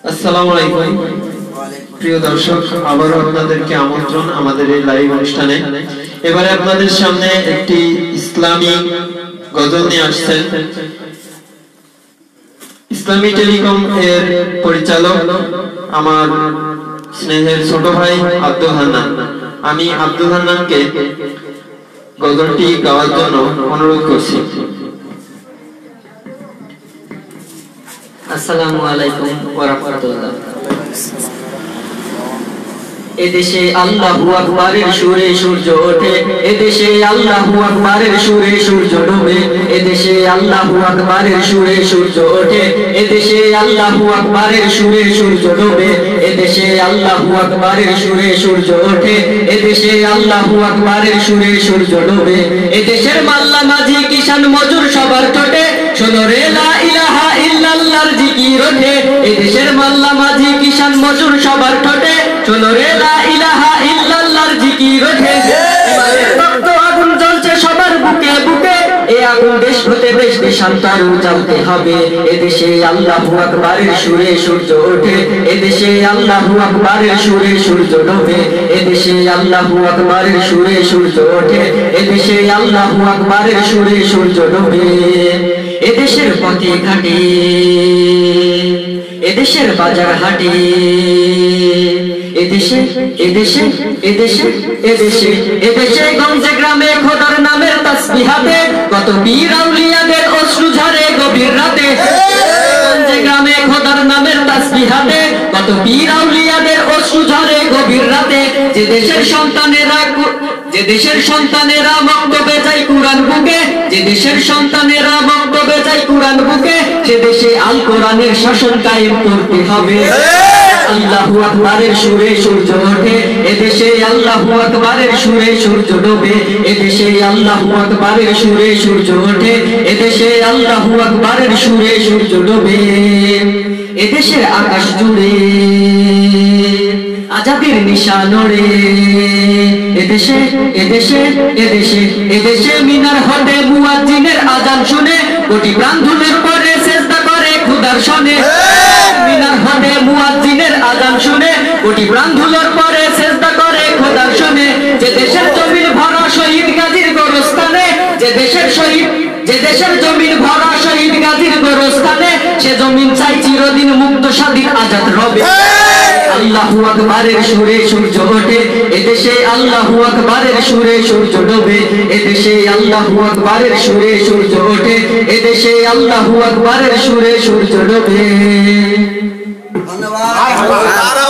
আসসালামু আলাইকুম প্রিয় দর্শক, আবারও আপনাদেরকে আমন্ত্রণ আমাদের এই লাইভ অনুষ্ঠানে। এবারে আপনাদের সামনে একটি ইসলামী গজল নিয়ে আসছেন ইসলামী টেলিকম এর পরিচালক আমার স্নেহের ছোট ভাই আব্দুল হান্নান। আমি আব্দুল হান্নানকে গজলটি গাওয়ার জন্য অনুরোধ করছি। আসসালামু আলাইকুম ওয়া রাহমাতুল্লাহ। এদেশে আল্লাহু আকবারের সুরে সূর্য ওঠে, এদেশে আল্লাহু আকবারের সুরে সূর্য ডোবে, এদেশে আল্লাহু আকবারের সুরে সূর্য ওঠে, এদেশে আল্লাহু আকবারের সুরে সূর্য ডোবে, এদেশে আল্লাহু আকবারের সুরে সূর্য ওঠে, এদেশে আল্লাহু আকবারের সুরে সূর্য ডোবে। এদেশের মাল্লা মাঝি কিষান মজুর সবার ঠোঁটে শোনো রে লা ইলাহা ইল্লাল্লাহর জিকির ওঠে, এদেশের মাল্লা মাঝি কিষান মজুর সবার ঠোঁটে শোনো রে লা ইলাহা ইল্লাল্লাহর জিকির ওঠে। ইমানের রক্ত আগুন জ্বলছে সবার বুকে বুকে, এই আগুন দেশ হতে দেশ দেশান্তরে জ্বলতে হবে। এদেশে আল্লাহু আকবারের সুরে সূর্য ওঠে, এদেশে আল্লাহু আকবারের সুরে সূর্য ডোবে, এদেশে আল্লাহু আকবারের সুরে সূর্য ওঠে, এদেশে আল্লাহু আকবারের সুরে সূর্য ডোবে। এদেশের পথে ঘাটে, এদেশের বাজার হাটে, এদেশে এদেশে এদেশে এদেশে এদেশে গঞ্জে গ্রামে খোদার নামের তাসবিহাতে কত বীর আউলিয়াদের অশ্রু ঝরে গভীর রাতে। গঞ্জে গ্রামে খোদার নামের তাসবিহাতে কত বীর আউলিয়াদের অশ্রু ঝরে গভীর রাতে। যে দেশের সন্তানেরা মক্তবে যায় কুরআন বুকে, যে দেশের সন্তানেরা মক্তবে যায় কুরআন বুকে, সে দেশে আল কোরআনের শাসন কায়েম করতে হবে। আল্লাহু আকবারের সুরে সূর্য ওঠে, এদেশে আল্লাহু আকবারের সুরে সূর্য ডোবে, এদেশে আল্লাহু আকবারের সুরে সূর্য ওঠে, এদেশে আল্লাহু আকবারের সুরে সূর্য ডোবে। এদেশের আকাশ জুড়ে আজাদের নিশান ওড়ে, এদেশে এদেশে এদেশে এদেশে মিনার হতে মুয়াজ্জিনের আযান শুনে কোটি প্রাণ ধুলের পরে সিজদা করে খোদার শনে। মিনার হতে মুয়াজ্জিনের আযান শুনে কোটি প্রাণ ধুলের পরে সিজদা করে খোদার শনে। যে দেশের জমিন ভরা শহীদ গাজীর গোরস্থানে, যে দেশের জমিন ভরা শহীদ গাজীর গোরস্থানে, সে জমিন চাই চিরদিন মুক্ত স্বাধীন আজাদ রবে। আল্লাহু আকবারের সুরে সূর্য ওঠে, এদেশে আল্লাহু আকবারের সুরে সূর্য ডোবে, এদেশে আল্লাহু আকবারের সুরে সূর্য ওঠে, এদেশে আল্লাহু আকবারের সুরে সূর্য ডোবে। ধন্যবাদ।